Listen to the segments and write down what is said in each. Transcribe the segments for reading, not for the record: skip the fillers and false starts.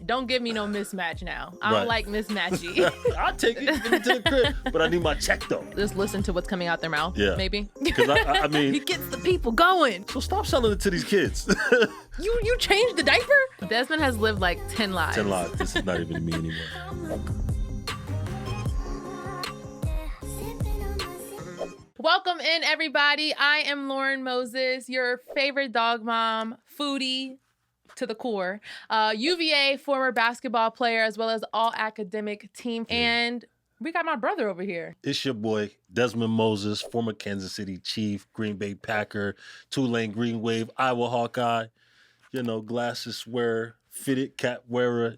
set. Don't give me no mismatch now. I don't like mismatchy. I'll take it, give it to the crib, but I need my check though. Just listen to what's coming out their mouth, maybe. Because I mean... He gets the people going. So stop selling it to these kids. You changed the diaper? Dezman has lived like 10 lives. 10 lives. This is not even me anymore. Welcome in, everybody. I am Lauren Moses, your favorite dog mom, foodie to the core, UVA former basketball player, as well as all academic team. And we got my brother over here. It's your boy, Dezman Moses, former Kansas City Chief, Green Bay Packer, Tulane Green Wave, Iowa Hawkeye, glasses wearer, fitted cap wearer,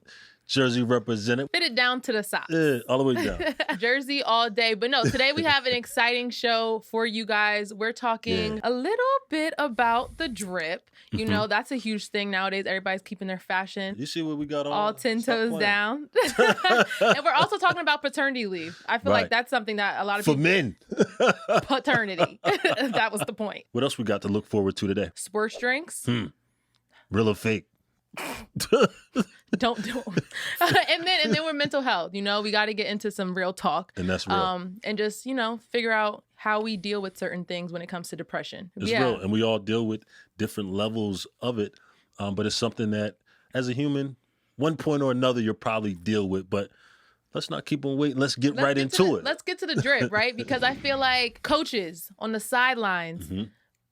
Jersey representative. Fit it down to the socks. Yeah, all the way down. Jersey all day. But no, today we have an exciting show for you guys. We're talking a little bit about the drip. You know, that's a huge thing nowadays. Everybody's keeping their fashion. You see what we got on? All 10 toes down. And we're also talking about paternity leave. I feel like that's something that a lot of people... For men. Paternity. That was the point. What else we got to look forward to today? Sports drinks. Real or fake? Don't do them. and then we're mental health. We got to get into some real talk. And that's real. And just, figure out how we deal with certain things when it comes to depression. It's real. And we all deal with different levels of it. But it's something that, as a human, one point or another, you'll probably deal with. But let's not keep on waiting. Let's get right into it. Let's get to the drip, right? Because I feel like coaches on the sidelines,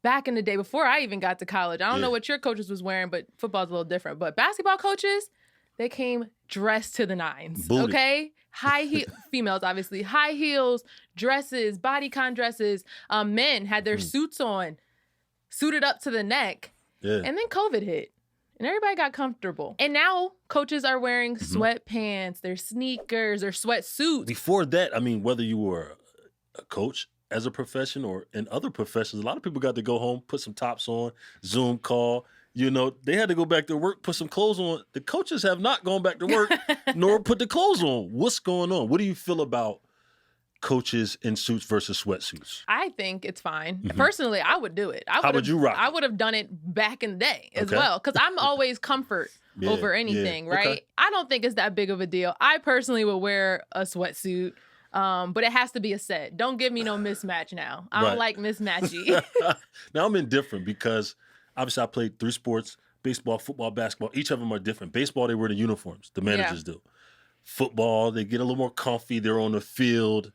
back in the day, before I even got to college, I don't know what your coaches was wearing, but football's a little different. But basketball coaches, they came dressed to the nines, okay? High heel, females, obviously. High heels, dresses, bodycon dresses. Men had their suits on, suited up to the neck. Yeah. And then COVID hit. And everybody got comfortable. And now coaches are wearing sweatpants, their sneakers, their sweatsuits. Before that, whether you were a coach as a profession or in other professions, a lot of people got to go home, put some tops on, Zoom call. They had to go back to work, put some clothes on. The coaches have not gone back to work, nor put the clothes on. What's going on? What do you feel about coaches in suits versus sweatsuits? I think it's fine. Personally, I would do it. How would you rock? I would have done it back in the day as well, because I'm always comfort over anything, right? Okay. I don't think it's that big of a deal. I personally would wear a sweatsuit. But it has to be a set. Don't give me no mismatch now. I don't like mismatchy. Now I'm indifferent because obviously I played 3 sports, baseball, football, basketball. Each of them are different. Baseball, they wear the uniforms. The managers do. Football, they get a little more comfy. They're on the field.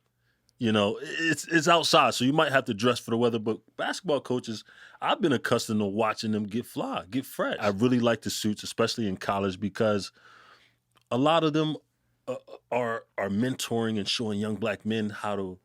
It's outside, so you might have to dress for the weather. But basketball coaches, I've been accustomed to watching them get fly, get fresh. I really like the suits, especially in college, because a lot of them are mentoring and showing young black men how to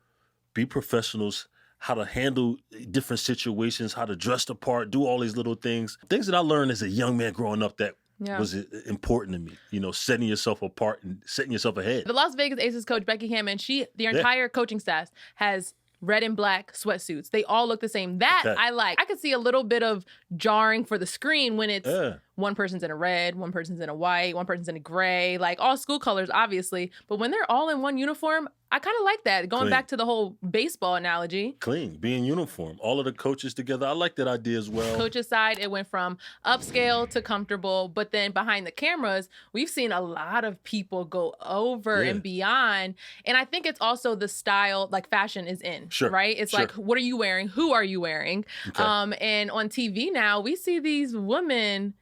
be professionals, how to handle different situations, how to dress the part, do all these little things. Things that I learned as a young man growing up that was important to me, setting yourself apart and setting yourself ahead. The Las Vegas Aces coach, Becky Hammond, the entire coaching staff has red and black sweatsuits. They all look the same. That I like. I could see a little bit of jarring for the screen when it's one person's in a red, one person's in a white, one person's in a gray, like all school colors, obviously. But when they're all in one uniform, I kind of like that. Going back to the whole baseball analogy. Clean, being uniform. All of the coaches together. I like that idea as well. Coach's side, it went from upscale to comfortable. But then behind the cameras, we've seen a lot of people go over and beyond. And I think it's also the style, like fashion is in, right? It's like, what are you wearing? Who are you wearing? Okay. And on TV now, we see these women...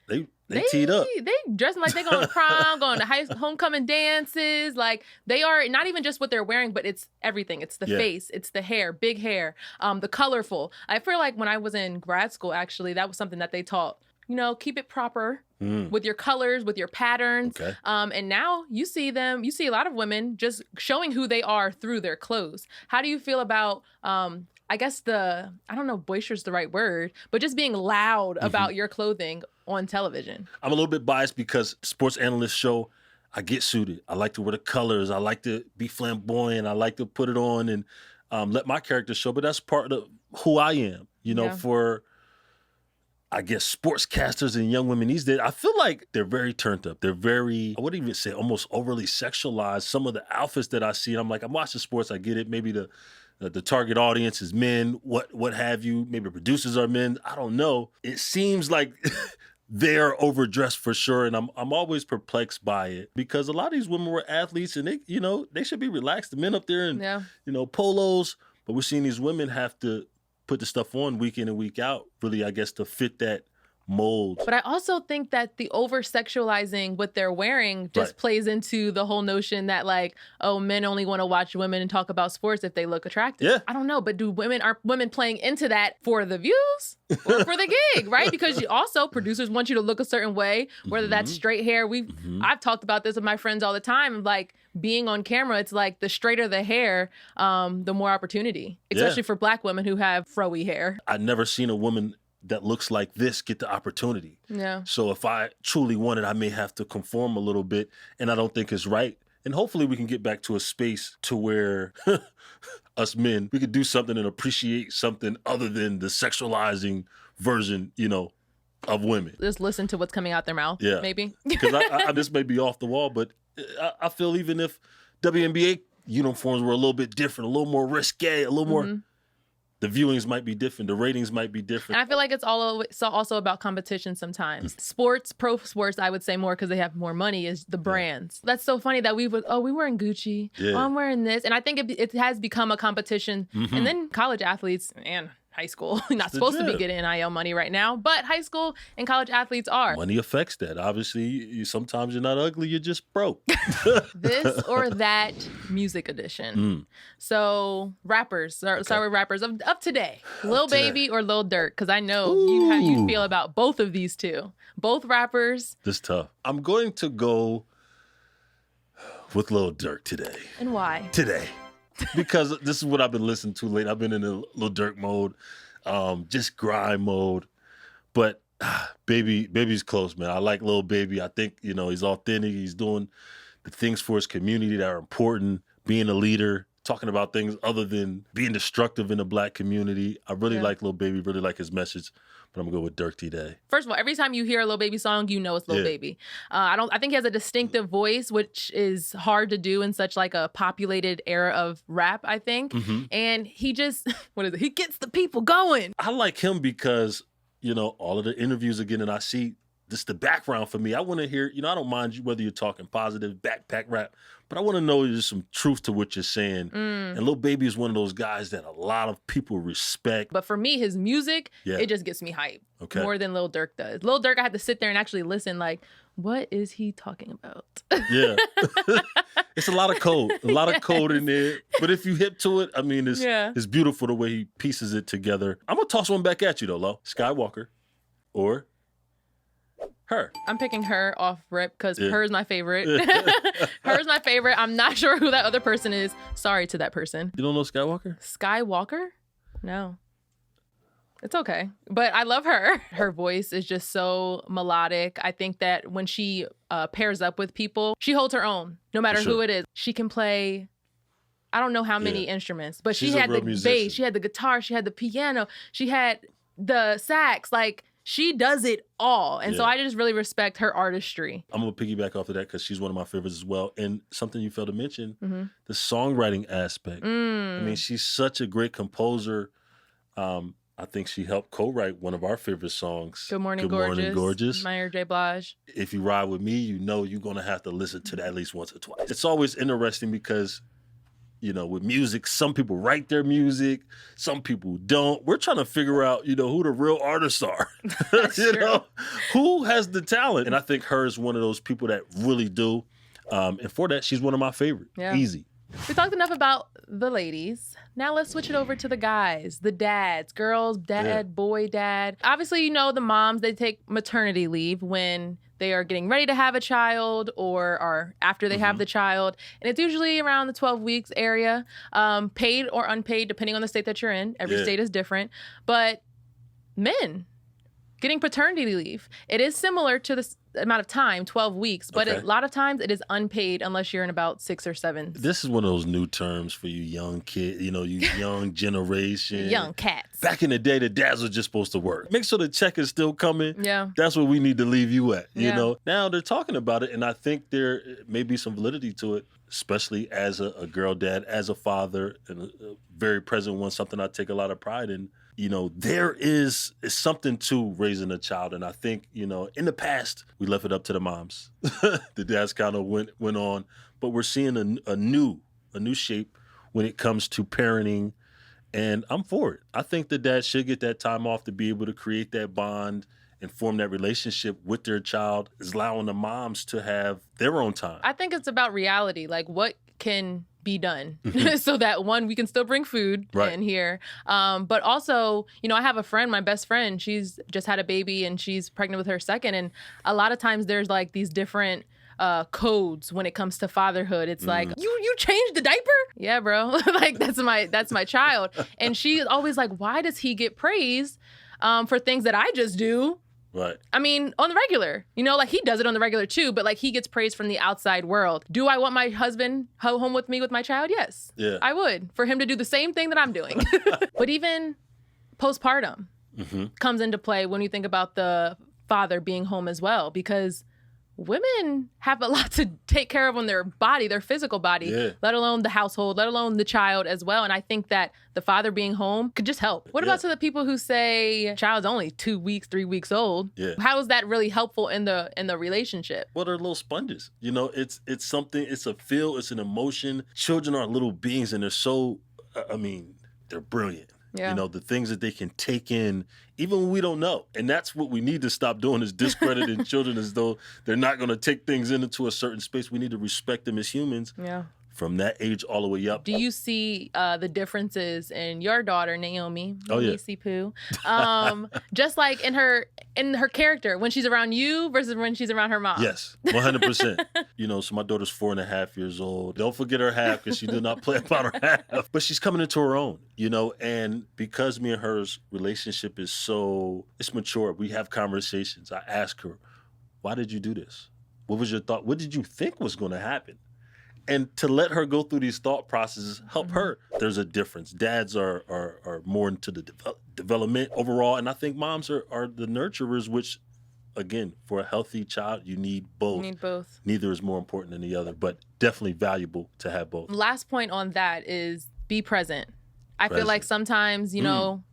They teed up. They dressing like they're going to prom, going to homecoming dances. Like they are not even just what they're wearing, but it's everything. It's the face, it's the hair, big hair, the colorful. I feel like when I was in grad school, actually, that was something that they taught. Keep it proper with your colors, with your patterns. Okay. And now you see a lot of women just showing who they are through their clothes. How do you feel about I guess I don't know, boisterous is the right word, but just being loud about your clothing on television? I'm a little bit biased because sports analysts show I get suited. I like to wear the colors. I like to be flamboyant. I like to put it on and let my character show. But that's part of who I am, for, I guess, sportscasters and young women these days. I feel like they're very turned up. They're very, I wouldn't even say almost overly sexualized. Some of the outfits that I see, I'm like, I'm watching sports. I get it. Maybe the target audience is men, what have you. Maybe producers are men. I don't know. It seems like they're overdressed for sure. And I'm always perplexed by it because a lot of these women were athletes and they should be relaxed. The men up there in, polos, but we're seeing these women have to put the stuff on week in and week out, really, I guess, to fit that mold. But I also think that the over-sexualizing what they're wearing just plays into the whole notion that like, oh, men only want to watch women and talk about sports if they look attractive. Yeah. I don't know, but are women playing into that for the views or for the gig, right? Because producers want you to look a certain way, whether that's straight hair. I've talked about this with my friends all the time, like being on camera, it's like the straighter the hair, the more opportunity, especially for Black women who have froey hair. I've never seen a woman that looks like this get the opportunity. Yeah. So if I truly want it, I may have to conform a little bit, and I don't think it's right. And hopefully we can get back to a space to where us men, we could do something and appreciate something other than the sexualizing version, of women. Just listen to what's coming out their mouth, maybe. Because I this may be off the wall, but I feel even if WNBA uniforms were a little bit different, a little more risque, a little more... The viewings might be different. The ratings might be different. And I feel like it's also about competition sometimes. Sports, pro sports, I would say more because they have more money, is the brands. That's so funny that we wearing Gucci. Yeah. Oh, I'm wearing this. And I think it has become a competition. And then college athletes and high school, not supposed to be getting NIL money right now, but high school and college athletes are. Money affects that. Obviously, sometimes you're not ugly, you're just broke. This or that music edition. So rappers, start with rappers of today. Lil Baby or Lil Durk, because I know how you feel about both of these two. Both rappers. This is tough. I'm going to go with Lil Durk today. And why? Today. Because this is what I've been listening to lately. I've been in a Lil Durk mode, just grind mode. But Baby's close, man. I like Lil Baby. I think, he's authentic. He's doing the things for his community that are important, being a leader, talking about things other than being destructive in the Black community. I really like Lil Baby, really like his message. But I'm going to go with Durk today. First of all, every time you hear a Lil Baby song, you know it's Lil Baby. I think he has a distinctive voice, which is hard to do in such like a populated era of rap, I think. And he just, he gets the people going. I like him because, all of the interviews again, and I see this the background for me. I want to hear, I don't mind you whether you're talking positive, backpack rap, but I want to know there's some truth to what you're saying. And Lil Baby is one of those guys that a lot of people respect. But for me, his music, it just gets me hyped more than Lil Durk does. Lil Durk, I had to sit there and actually listen, like, what is he talking about? Yeah. It's a lot of code, code in there. But if you hip to it, I mean, it's beautiful the way he pieces it together. I'm going to toss one back at you, though, Lo. Skywalker or her. I'm picking her off rip because her is my favorite. Her's my favorite. I'm not sure who that other person is. Sorry to that person. You don't know Skywalker? Skywalker? No. It's okay. But I love her. Her voice is just so melodic. I think that when she pairs up with people, she holds her own, no matter who it is. She can play, I don't know how many instruments, but she had the bass, she had the guitar, she had the piano, she had the sax. Like, she does it all. And so I just really respect her artistry. I'm going to piggyback off of that because she's one of my favorites as well. And something you failed to mention, the songwriting aspect. I mean, she's such a great composer. I think she helped co-write one of our favorite songs. Good Morning, Gorgeous. Mary J. Blige. If you ride with me, you're going to have to listen to that at least once or twice. It's always interesting because, with music, some people write their music, some people don't. We're trying to figure out, who the real artists are. Who has the talent? And I think her is one of those people that really do. And for that, she's one of my favorite. Yeah. Easy. We talked enough about the ladies. Now let's switch it over to the guys, the dads, girls, dad, boy, dad. Obviously, the moms, they take maternity leave when they are getting ready to have a child or are after they have the child. And it's usually around the 12 weeks area, paid or unpaid, depending on the state that you're in. Every state is different. But men getting paternity leave, it is similar to the amount of time, 12 weeks, but a lot of times it is unpaid unless you're in about 6 or 7. This is one of those new terms for you young kids, you young generation. Young cats. Back in the day, the dads were just supposed to work. Make sure the check is still coming. Yeah. That's what we need to leave you at, you know? Now they're talking about it, and I think there may be some validity to it, especially as a girl dad, as a father, and a very present one, something I take a lot of pride in. there is something to raising a child. And I think, in the past, we left it up to the moms. The dads kind of went on, but we're seeing a new shape when it comes to parenting. And I'm for it. I think the dad should get that time off to be able to create that bond and form that relationship with their child, is allowing the moms to have their own time. I think it's about reality, like what can be done so that, one, we can still bring food in here. But also, I have a friend, my best friend, she's just had a baby and she's pregnant with her second. And a lot of times there's like these different codes when it comes to fatherhood. It's like, you changed the diaper? Yeah, bro. Like that's my child. And she's always like, why does he get praised for things that I just do? Right. I mean, on the regular, like he does it on the regular too, but like he gets praised from the outside world. Do I want my husband home with me with my child? Yes. Yeah. I would, for him to do the same thing that I'm doing. But even postpartum comes into play when you think about the father being home as well, because women have a lot to take care of on their body, their physical body, let alone the household, let alone the child as well. And I think that the father being home could just help. What about to the people who say child's only 2 weeks, 3 weeks old? Yeah. How is that really helpful in the relationship? Well, they're little sponges. It's something, it's a feel, it's an emotion. Children are little beings and they're so, they're brilliant. Yeah. The things that they can take in, even when we don't know. And that's what we need to stop doing, is discrediting children as though they're not going to take things into a certain space. We need to respect them as humans. Yeah. From that age all the way up. Do you see the differences in your daughter, Naomi? Oh, yeah. Pooh. Just like in her character, when she's around you versus when she's around her mom. Yes, 100%. So my daughter's 4.5 years old. Don't forget her half, because she did not play about her half. But she's coming into her own, and because me and her's relationship is it's mature. We have conversations. I ask her, why did you do this? What was your thought? What did you think was going to happen? And to let her go through these thought processes, help her. There's a difference. Dads are more into the development overall, and I think moms are the nurturers, which, again, for a healthy child, you need both. You need both. Neither is more important than the other, but definitely valuable to have both. Last point on that is be present. I feel like sometimes,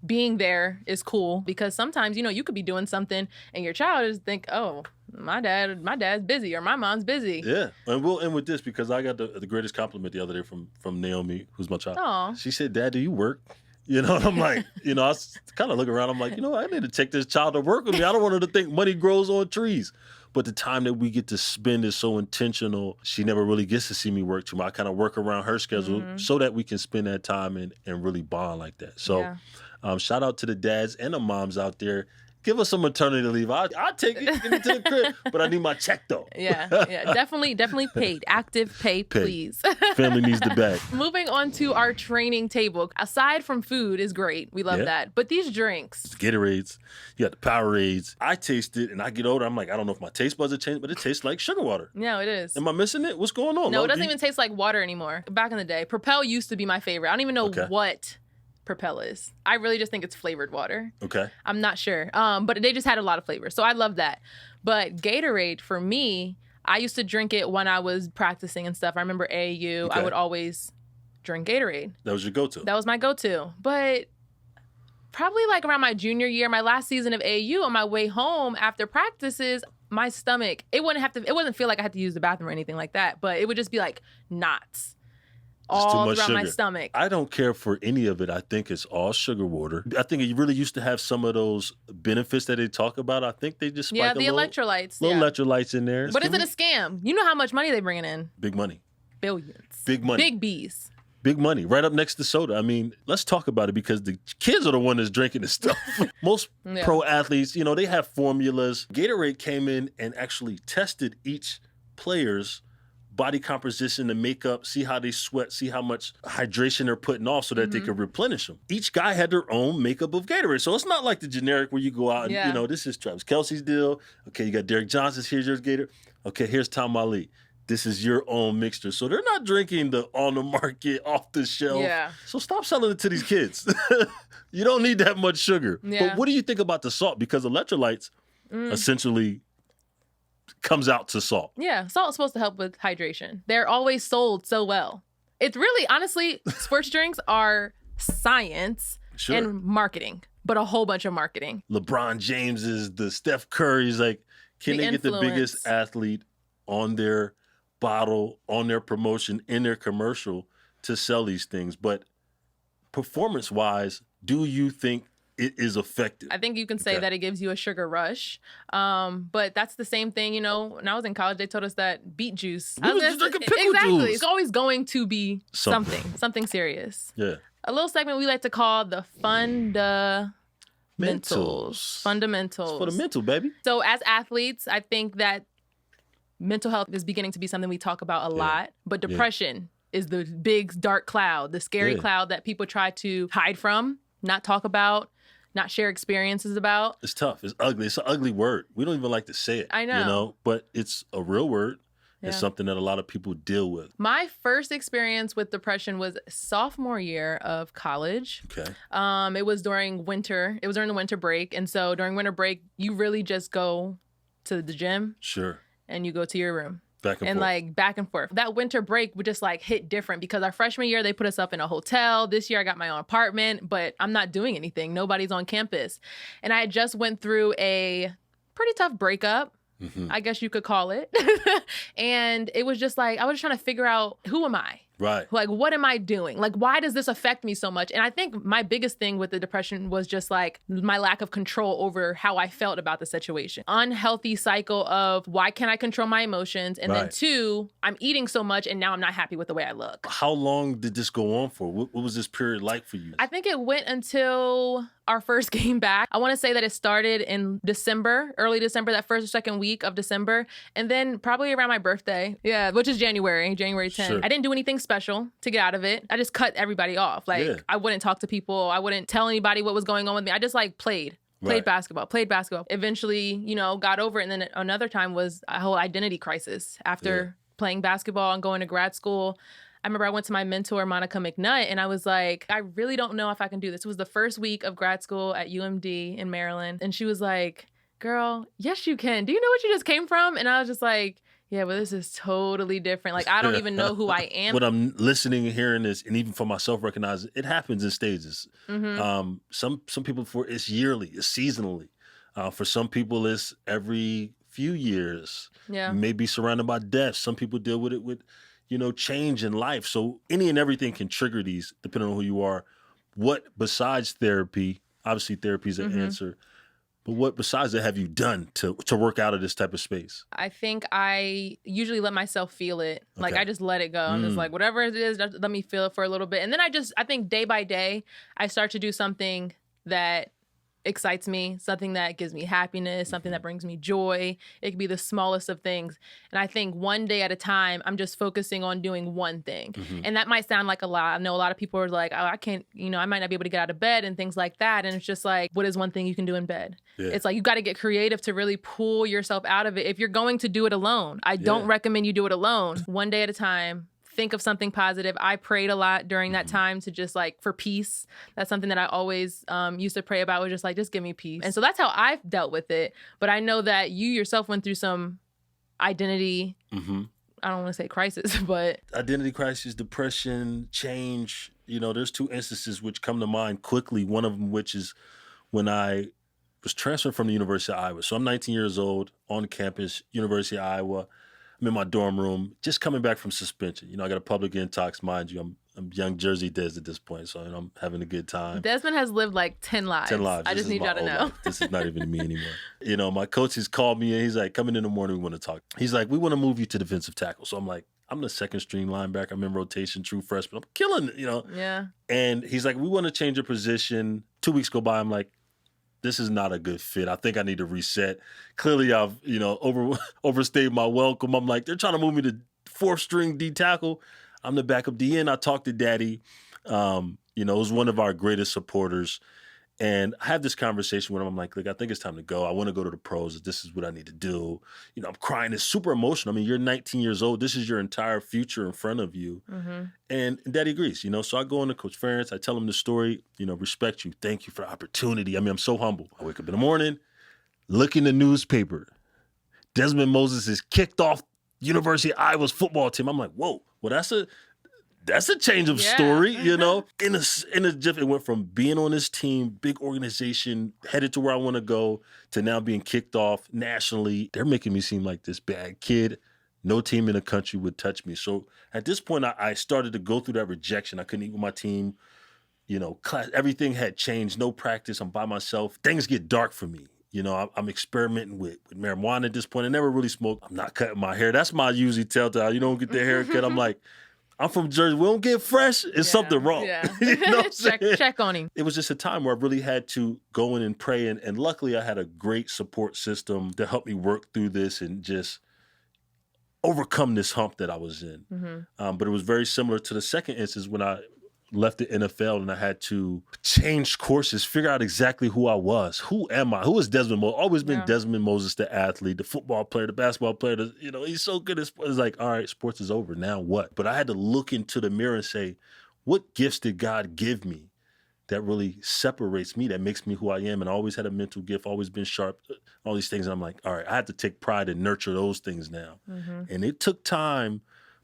being there is cool, because sometimes, you could be doing something and your child is think, oh, my dad's busy, or my mom's busy. Yeah. And we'll end with this, because I got the greatest compliment the other day from Naomi, who's my child. Aww. She said, Dad, do you work? And I'm like, I kind of look around. I'm like, I need to take this child to work with me. I don't want her to think money grows on trees. But the time that we get to spend is so intentional. She never really gets to see me work too much. I kind of work around her schedule so that we can spend that time and really bond like that. So shout out to the dads and the moms out there. Give us some maternity leave. I'll take it, get it to the crib, but I need my check though. Yeah, definitely paid. Active pay, please. Family needs the bag. Moving on to our training table. Aside from food is great. We love that. But these drinks. It's Gatorades. You got the Powerades. I taste it and I get older. I'm like, I don't know if my taste buds have changed, but it tastes like sugar water. No, it is. Am I missing it? What's going on? No, it doesn't even taste like water anymore. Back in the day, Propel used to be my favorite. I don't even know what Propel is. I really just think it's flavored water. Okay. I'm not sure. But they just had a lot of flavors. So I love that. But Gatorade, for me, I used to drink it when I was practicing and stuff. I remember AAU, I would always drink Gatorade. That was your go-to? That was my go-to. But probably like around my junior year, my last season of AAU, on my way home after practices, my stomach, it wouldn't feel like I had to use the bathroom or anything like that, but it would just be like knots. All throughout my stomach. I don't care for any of it. I think it's all sugar water. I think it really used to have some of those benefits that they talk about. I think they just spike electrolytes. Little electrolytes in there. But is it a scam? You know how much money they bringing in? Big money. Billions. Big money. Big B's. Big money. Right up next to soda. I mean, let's talk about it, because the kids are the one that's drinking this stuff. Most pro athletes, they have formulas. Gatorade came in and actually tested each player's body composition, the makeup, see how they sweat, see how much hydration they're putting off so that they can replenish them. Each guy had their own makeup of Gatorade. So it's not like the generic where you go out and, this is Travis Kelce's deal. Okay, you got Derek Johnson's, here's your Gator. Okay, here's Tom Ali. This is your own mixture. So they're not drinking the on the market, off the shelf. Yeah. So stop selling it to these kids. You don't need that much sugar. Yeah. But what do you think about the salt? Because electrolytes essentially comes out to salt. Yeah, salt is supposed to help with hydration. They're always sold so well. It's really, honestly, sports drinks are science and marketing. but a whole bunch of marketing. LeBron Jameses, the Steph Currys, like, can they get the biggest athlete on their bottle, on their promotion, in their commercial to sell these things? But performance-wise, do you think it is effective? I think you can say that it gives you a sugar rush. But that's the same thing, you know, when I was in college, they told us that beat juice. Drinking pickle exactly. juice. It's always going to be something serious. Yeah. A little segment we like to call the fundamentals. Fundamentals. It's for the mental, baby. So as athletes, I think that mental health is beginning to be something we talk about a lot, but depression is the big dark cloud, the scary cloud that people try to hide from, not talk about, not share experiences about. It's tough. It's ugly. It's an ugly word. We don't even like to say it. I know. You know, but it's a real word. It's something that a lot of people deal with. My first experience with depression was sophomore year of college. Okay. It was during winter. It was during the winter break. And so during winter break, you really just go to the gym. Sure. And you go to your room. Back and forth. Like back and forth. That winter break would just like hit different because our freshman year, they put us up in a hotel. This year I got my own apartment, but I'm not doing anything. Nobody's on campus. And I had just went through a pretty tough breakup. I guess you could call it. And it was just like, I was just trying to figure out, who am I? Right. Like, what am I doing? Like, why does this affect me so much? And I think my biggest thing with the depression was just like my lack of control over how I felt about the situation. Unhealthy cycle of why can't I control my emotions? And then two, I'm eating so much and now I'm not happy with the way I look. How long did this go on for? What was this period like for you? I think it went until our first game back. I want to say that it started in December, early December, that first or second week of December. And then probably around my birthday. Yeah, which is January 10th. Sure. I didn't do anything special to get out of it. I just cut everybody off. Like, I wouldn't talk to people. I wouldn't tell anybody what was going on with me. I just like played basketball. Eventually, you know, got over it. And then another time was a whole identity crisis after playing basketball and going to grad school. I remember I went to my mentor, Monica McNutt, and I was like, I really don't know if I can do this. It was the first week of grad school at UMD in Maryland. And she was like, girl, yes, you can. Do you know what you just came from? And I was just like, yeah, but this is totally different. Like, I don't even know who I am. When I'm listening and hearing this, and even for myself, recognizing it happens in stages. Some people, for it's yearly, it's seasonally. For some people, it's every few years. Yeah, maybe surrounded by death. Some people deal with it with, you know, change in life. So any and everything can trigger these, depending on who you are. What besides therapy? Obviously, therapy is an answer. But what besides that have you done to work out of this type of space? I think I usually let myself feel it. Like, I just let it go. I'm just like, whatever it is, let me feel it for a little bit. And then I think day by day, I start to do something that excites me, something that gives me happiness, something that brings me joy. It could be the smallest of things. And I think one day at a time, I'm just focusing on doing one thing. And that might sound like a lot. I know a lot of people are like, oh, I can't, you know, I might not be able to get out of bed and things like that. And it's just like, what is one thing you can do in bed? It's like, you got to get creative to really pull yourself out of it. If you're going to do it alone, I don't recommend you do it alone. One day at a time. Think of something positive. I prayed a lot during that time to just like for peace. That's something that I always used to pray about, was just like, just give me peace. And so that's how I've dealt with it. But I know that you yourself went through some identity, I don't want to say crisis, but identity crisis, depression, change. You know, there's two instances which come to mind quickly. One of them, which is when I was transferred from the University of Iowa. So I'm 19 years old, on campus, University of Iowa. I'm in my dorm room, just coming back from suspension. You know, I got a public intox, mind you. I'm young Jersey Dez at this point, so I'm having a good time. Dezman has lived like 10 lives. 10 lives. I just need y'all to know. This is not even me anymore. You know, my coach has called me and he's like, come in the morning, we want to talk. He's like, we want to move you to defensive tackle. So I'm like, I'm the second string linebacker. I'm in rotation, true freshman. I'm killing it, you know. Yeah. And he's like, we want to change your position. 2 weeks go by. I'm like, this is not a good fit. I think I need to reset. Clearly, I've, you know, overstayed my welcome. I'm like, they're trying to move me to fourth string D tackle. I'm the backup DN. I talked to Daddy. You know, it was one of our greatest supporters. And I had this conversation with him. I'm like, look, I think it's time to go. I want to go to the pros. This is what I need to do. You know, I'm crying. It's super emotional. I mean, you're 19 years old. This is your entire future in front of you. And Daddy agrees, you know. So I go into Coach Ferentz. I tell him the story, you know, respect you. Thank you for the opportunity. I mean, I'm so humble. I wake up in the morning, look in the newspaper. Dezman Moses is kicked off University of Iowa's football team. I'm like, whoa, well, that's a change of story, you know? In a jiff, it went from being on this team, big organization, headed to where I want to go, to now being kicked off nationally. They're making me seem like this bad kid. No team in the country would touch me. So at this point, I started to go through that rejection. I couldn't eat with my team. You know, class, everything had changed. No practice. I'm by myself. Things get dark for me. You know, I'm experimenting with marijuana at this point. I never really smoked. I'm not cutting my hair. That's my usually telltale. You don't get the haircut. I'm like, I'm from Jersey. We don't get fresh. It's something wrong. Yeah. You know check on him. It was just a time where I really had to go in and pray. And luckily, I had a great support system to help me work through this and just overcome this hump that I was in. Mm-hmm. But it was very similar to the second instance when I left the NFL and I had to change courses, figure out exactly who I was. Who am I? Who is Dezman Moses? Always been Dezman Moses, the athlete, the football player, the basketball player. You know, he's so good at sports. It's like, all right, sports is over. Now what? But I had to look into the mirror and say, what gifts did God give me that really separates me, that makes me who I am? And I always had a mental gift, always been sharp, all these things. And I'm like, all right, I have to take pride and nurture those things now. Mm-hmm. And it took time,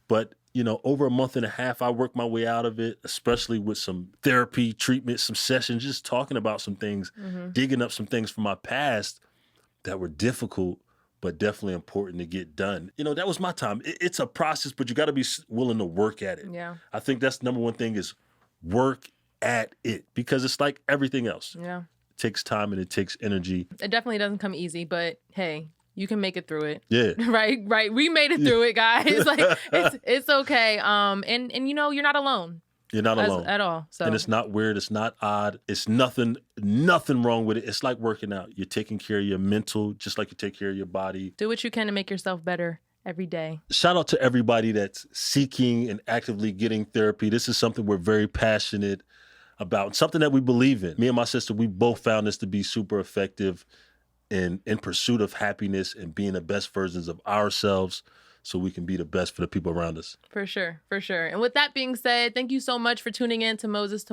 but you know, over a month and a half, I worked my way out of it, especially with some therapy, treatment, some sessions, just talking about some things, digging up some things from my past that were difficult, but definitely important to get done. You know, that was my time. It's a process, but you got to be willing to work at it. Yeah. I think that's number one thing is work at it, because it's like everything else. Yeah. It takes time and it takes energy. It definitely doesn't come easy, but hey, you can make it through it. Yeah. Right. We made it through it, guys. Like it's okay. And you know, you're not alone. You're not alone at all. So. And it's not weird. It's not odd. It's nothing wrong with it. It's like working out. You're taking care of your mental, just like you take care of your body. Do what you can to make yourself better every day. Shout out to everybody that's seeking and actively getting therapy. This is something we're very passionate about, something that we believe in. Me and my sister, we both found this to be super effective in pursuit of happiness and being the best versions of ourselves so we can be the best for the people around us. For sure. And with that being said, thank you so much for tuning in to Moses.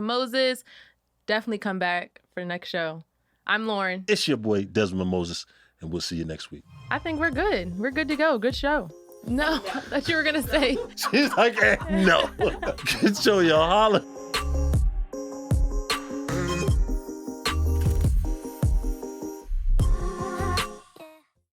Definitely come back for the next show. I'm Lauren. It's your boy, Dezman Moses, and we'll see you next week. I think we're good. We're good to go. Good show. No, I thought you were going to say. She's like, no. Good show, y'all. Holla.